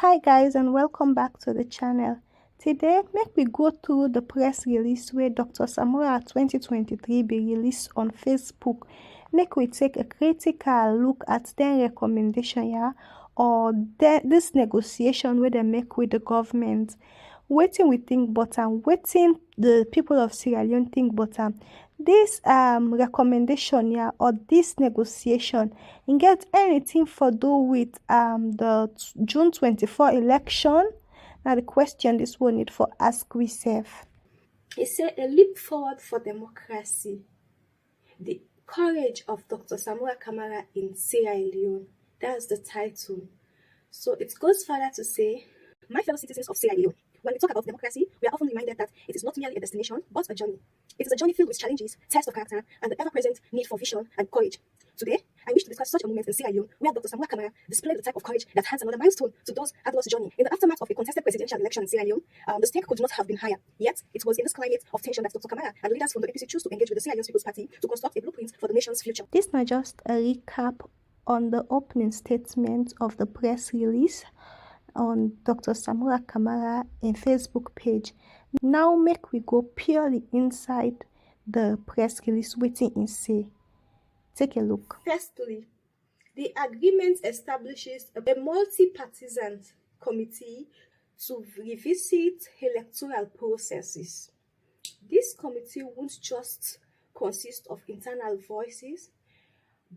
Hi guys, and welcome back to the channel. Today make we go through the press release where Dr. Samura 2023 be released on Facebook. Make we take a critical look at their recommendation or this negotiation where they make with the government. Waiting we think bottom, waiting the people of Sierra Leone think bottom. This recommendation or this negotiation and get anything for do with the June 24 election. Now the question this one need for ask we self. It said a leap forward for democracy. The courage of Dr. Samura Kamara in Sierra Leone. That's the title. So it goes further to say, my fellow citizens of Sierra Leone, when we talk about democracy, we are often reminded that it is not merely a destination, but a journey. It is a journey filled with challenges, tests of character, and the ever-present need for vision and courage. Today, I wish to discuss such a moment in Sierra Leone where Dr. Samura Kamara displayed the type of courage that adds another milestone to those adverse journey. In the aftermath of a contested presidential election in Sierra Leone, the stake could not have been higher. Yet, it was in this climate of tension that Dr. Kamara and leaders from the APC chose to engage with the Sierra Leone People's Party to construct a blueprint for the nation's future. This is not just a recap on the opening statement of the press release on Dr. Samura Kamara in Facebook page. Now make we go purely inside the press release waiting in say. Take a look. Firstly, the agreement establishes a multi-partisan committee to revisit electoral processes. This committee won't just consist of internal voices,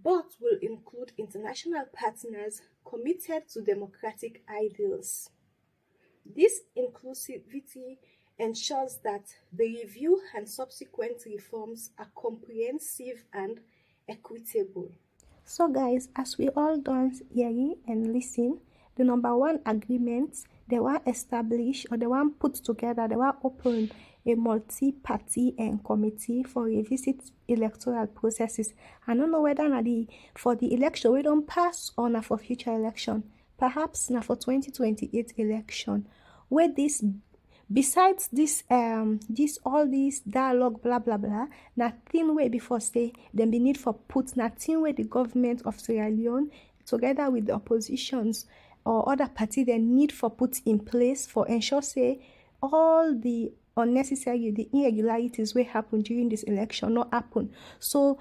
but will include international partners committed to democratic ideals. This inclusivity ensures that the review and subsequent reforms are comprehensive and equitable. So guys, as we all done hearing and listen, the number one agreement, they were established or they were put together, they were open a multi-party and committee for revisit electoral processes. I don't know whether for the election we don't pass or not for future election. Perhaps not for 2028 election. Where this besides this all this dialogue blah blah blah, nothing way before say then be need for put nothing where the government of Sierra Leone together with the oppositions or other party they need for put in place for ensure say all the unnecessary the irregularities will happen during this election not happen. So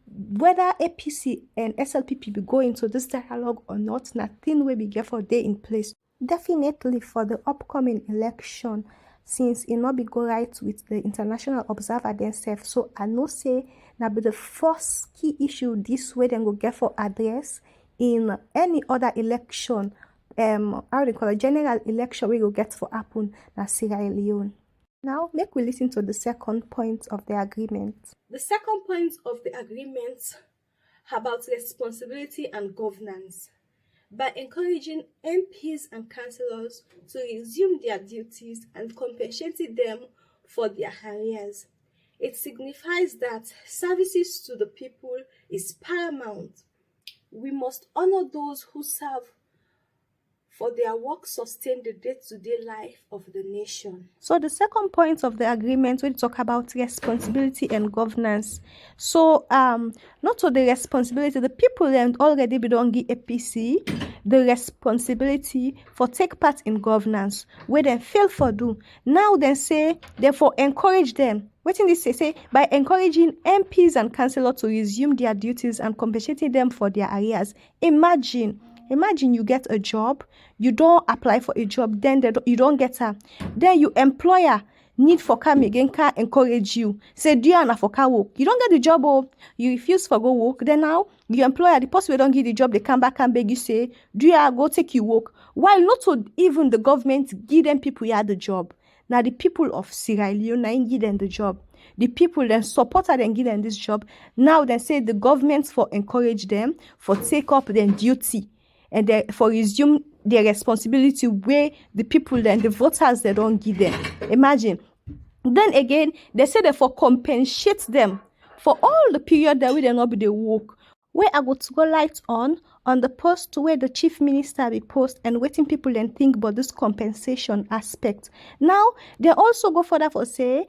whether APC and SLPP be go into this dialogue or not, nothing will be get for day in place. Definitely for the upcoming election, since it not be go right with the international observer themselves. So I know say now be the first key issue this way then go get for address in any other election. How they call a general election we go get for happen na Sierra Leone. Now, make we listen to the second point of the agreement. The second point of the agreement about responsibility and governance. By encouraging MPs and councillors to resume their duties and compensating them for their arrears. It signifies that services to the people is paramount. We must honor those who serve for their work sustain the day-to-day life of the nation. So the second point of the agreement we talk about responsibility and governance. So not to the responsibility, the people and already belong to APC the responsibility for take part in governance where they fail for do. Now they say therefore encourage them. What in this say by encouraging MPs and councillors to resume their duties and compensating them for their arrears. Imagine you get a job, you don't apply for a job, then you don't get her. Then your employer need for come again can encourage you. Say, do you for car work? You don't get the job or you refuse for go work. Then now your employer, the person who don't give the job, they come back and beg you say, do you go take you work? While not to even the government give them people who had the job. Now the people of Sierra Leone give them the job. The people then support her and give them this job. Now they say the government for encourage them for take up their duty. And they for resume their responsibility where the people and the voters they don't give them. Imagine. Then again, they say they for compensate them for all the period that we they not be the work. Where I go to go light on the post where the chief minister be post and waiting people and think about this compensation aspect. Now they also go further for say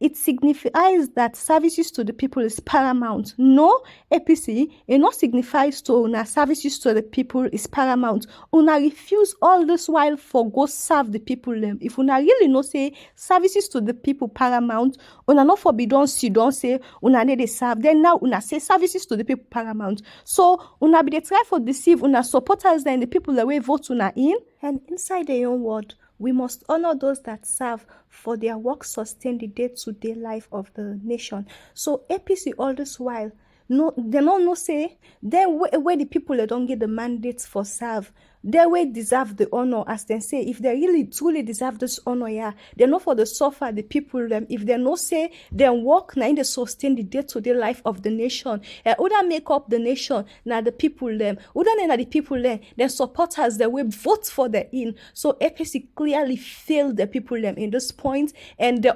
it signifies that services to the people is paramount. No, APC, it not signifies to una services to the people is paramount. Una refuse all this while for go serve the people them. If una really no say services to the people paramount, una not forbidden you don't say una need to serve. Then now una say services to the people paramount. So una be the try for deceive una supporters and the people that way vote una in. And inside their own word, we must honor those that serve, for their work sustain the day-to-day life of the nation. So APC all this while, no, they don't know say, then where the people that don't get the mandates for serve, they will deserve the honor, as they say. If they really truly deserve this honor, yeah, they know for the suffer the people them. If they no say they work now, they sustain the day-to-day life of the nation. Other make up the nation now the people them. Other than the people them, their supporters they will vote for the in. So APC clearly failed the people them in this point, and they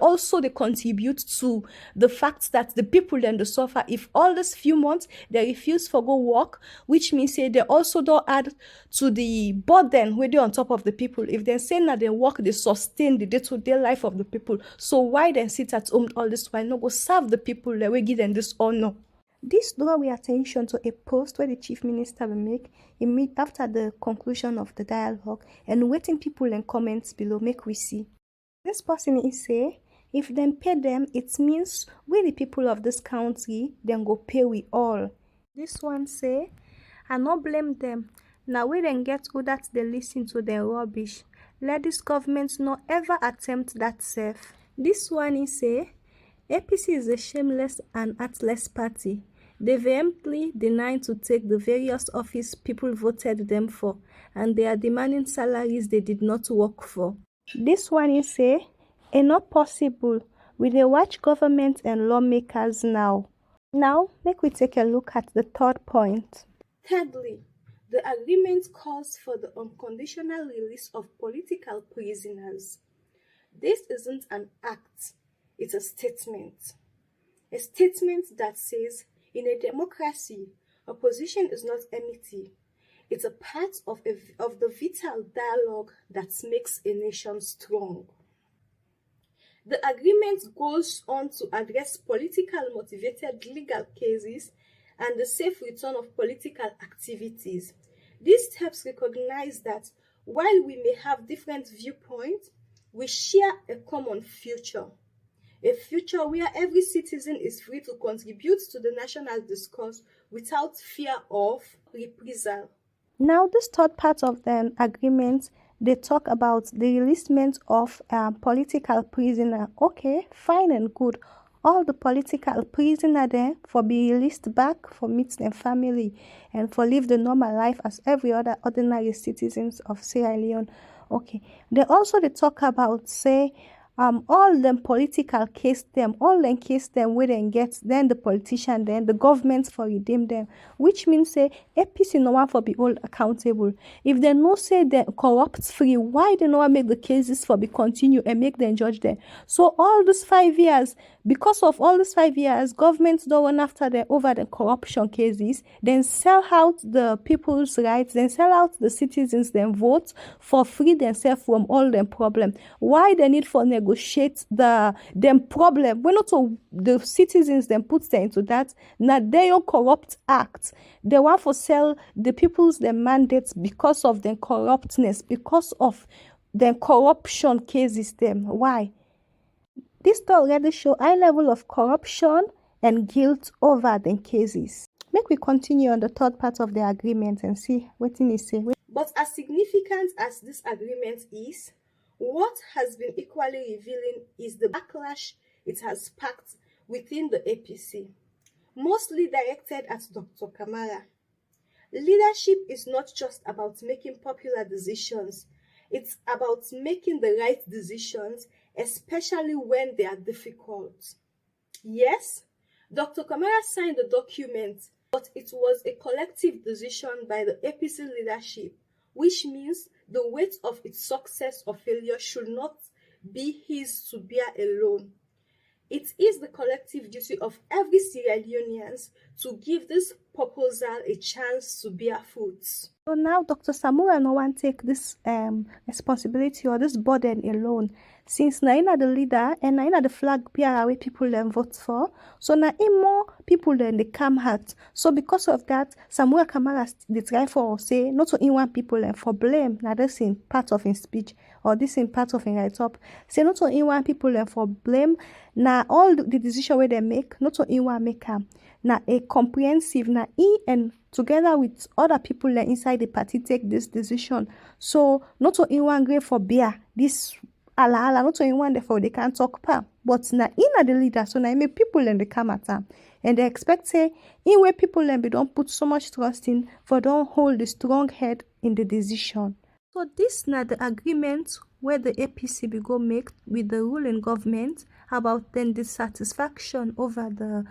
contribute to the fact that the people them the suffer. If all this few months they refuse for go work, which means say they also don't add to the burden where they on top of the people. If they say that they work, they sustain the day-to-day life of the people. So why then sit at home all this while? No go serve the people that we give them this honor. This draw our attention to a post where the chief minister will make after the conclusion of the dialogue, and waiting people in comments below make we see. This person is say, if them pay them, it means we the people of this country then go pay we all. This one say, I not blame them. Now we then get good that they listen to their rubbish. Let this government not ever attempt that safe. This one is say, APC is a shameless and heartless party. They vehemently deny to take the various office people voted them for, and they are demanding salaries they did not work for. This one is say, it's not possible. We dey watch government and lawmakers now. Now, make we take a look at the third point. Thirdly, the agreement calls for the unconditional release of political prisoners. This isn't an act, it's a statement. A statement that says, in a democracy, opposition is not enmity. It's a part of the vital dialogue that makes a nation strong. The agreement goes on to address political motivated legal cases and the safe return of political activities. These steps recognize that while we may have different viewpoints, we share a common future. A future where every citizen is free to contribute to the national discourse without fear of reprisal. Now, this third part of the agreement, they talk about the releasement of political prisoner. Okay, fine and good. All the political prisoner there for be released back, for meet their family, and for live the normal life as every other ordinary citizens of Sierra Leone. Okay. They talk about say all them political case them, all them case them where they get, then the politician, then the government for redeem them, which means say APC no one for be all accountable. If they no say they corrupt free, why they no one make the cases for be continue and make them judge them? So all these 5 years, because of all these 5 years, governments don't run after them over the corruption cases, then sell out the people's rights, then sell out the citizens, then vote for free themselves from all them problem. Why they need for negotiate them problem? When not so the citizens then put them into that, now they don't corrupt act. They want for sell the people's their mandates because of their corruptness, because of their corruption cases them. Why? This already show high level of corruption and guilt over the cases. Make we continue on the third part of the agreement and see what it say. But as significant as this agreement is, what has been equally revealing is the backlash it has sparked within the APC, mostly directed at Dr. Kamara. Leadership is not just about making popular decisions, it's about making the right decisions, especially when they are difficult. Yes, Dr. Kamara signed the document, but it was a collective decision by the APC leadership, which means the weight of its success or failure should not be his to bear alone. It is the collective duty of every Sierra Leonean to give this proposal a chance to bear fruit. So now Dr. Samura no one take this responsibility or this burden alone. Since na the leader and na the flag bearer wey people then vote for. So na more people then they come out. So because of that, Samura Kamara they try for say not to in one people and for blame. Now this in part of his speech or this in part of his write up. Say not to in one people and for blame. Now all the decision where they make, not to in one make na a comprehensive na and together with other people that inside the party take this decision. So not to in one grade for beer this ala not to in one therefore they can't talk pa. But na in the leader so na make people and they come at them and they expect say in where people and they don't put so much trust in for don't hold the strong head in the decision. So this na the agreement where the APC be go make with the ruling government about then dissatisfaction over the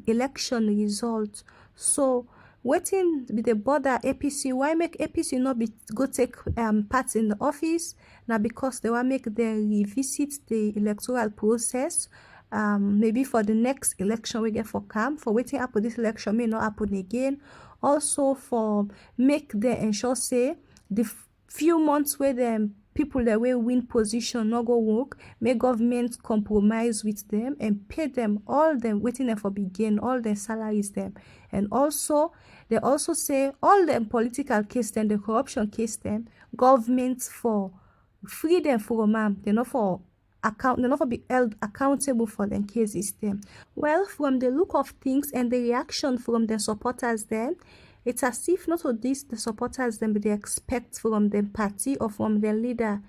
election result. So waiting with the border APC, why make APC not be go take part in the office? Now because they want make them revisit the electoral process. Maybe for the next election we get for camp for waiting up for this election may not happen again. Also for make them ensure say the few months where them people that will win position not go work, may government compromise with them and pay them all them waiting them for begin all their salaries them. And also they also say all them political case them, the corruption case them, government for free them from they're not for account, they're not for be held accountable for them cases them. Well, from the look of things and the reaction from the supporters then, it's as if not all this the supporters them they expect from the party or from the leader.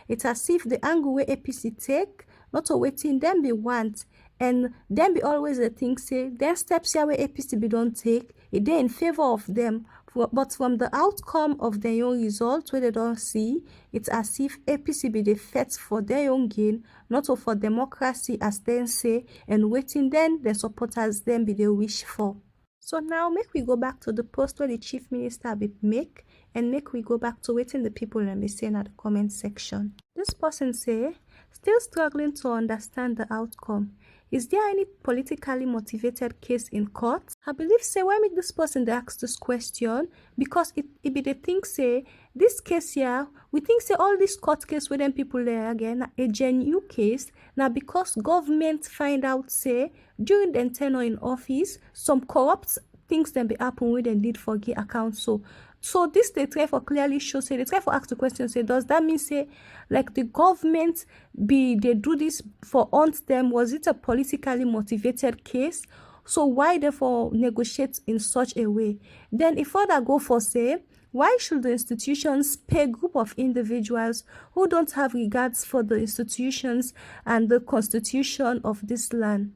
It's as if the angle where APC take not to waiting them be want and them be always the thing say their steps here where APC be don't take it they in favor of them. But from the outcome of their own results where they don't see, it's as if APC be the fight for their own gain, not for democracy as they say, and waiting then the supporters then be the wish for. So now make we go back to the post where the chief minister be make and make we go back to waiting the people and be saying at the comment section. This person say, still struggling to understand the outcome. Is there any politically motivated case in court? I believe say why make this person they ask this question because it be the thing say this case here we think say all this court case where them people there again a genuine case now because government find out say during the tenure in office some corrupt things then be happen where they need for get account so this they try for clearly show say they try for ask the question say does that mean say like the government be they do this for on them was it a politically motivated case so why therefore negotiate in such a way then if further go for say why should the institutions pay a group of individuals who don't have regards for the institutions and the constitution of this land?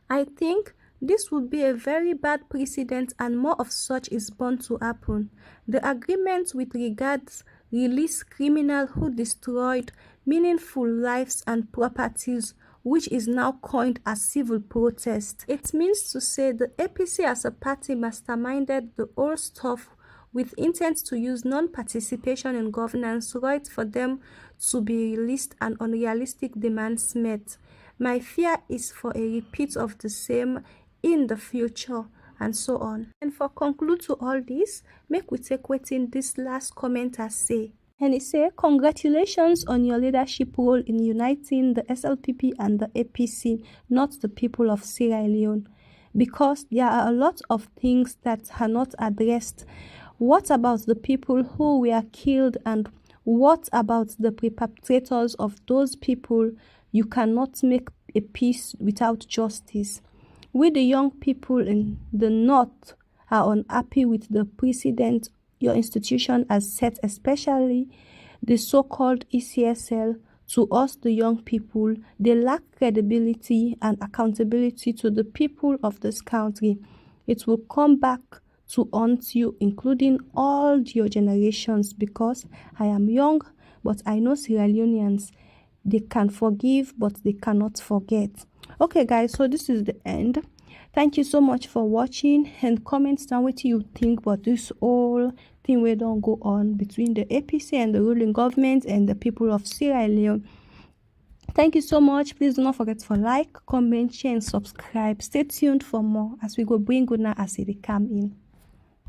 I think this would be a very bad precedent and more of such is bound to happen. The agreement with regards release criminals who destroyed meaningful lives and properties which is now coined as civil protest. It means to say the APC as a party masterminded the whole stuff with intent to use non-participation in governance right for them to be released and unrealistic demands met. My fear is for a repeat of the same in the future and so on. And for conclude to all this, make we take waiting this last commenter say. And he say, congratulations on your leadership role in uniting the SLPP and the APC, not the people of Sierra Leone. Because there are a lot of things that are not addressed. What about the people who were killed and what about the perpetrators of those people? You cannot make a peace without justice. We the young people in the north are unhappy with the precedent your institution has set, especially the so-called ECSL. To us, the young people, they lack credibility and accountability to the people of this country. It will come back to haunt you, including all your generations, because I am young, but I know Sierra Leoneans, they can forgive, but they cannot forget. Okay, guys, so this is the end. Thank you so much for watching, and comment down what you think about this whole thing we don't go on between the APC and the ruling government and the people of Sierra Leone. Thank you so much. Please do not forget to like, comment, share, and subscribe. Stay tuned for more as we go bring good now as it come in.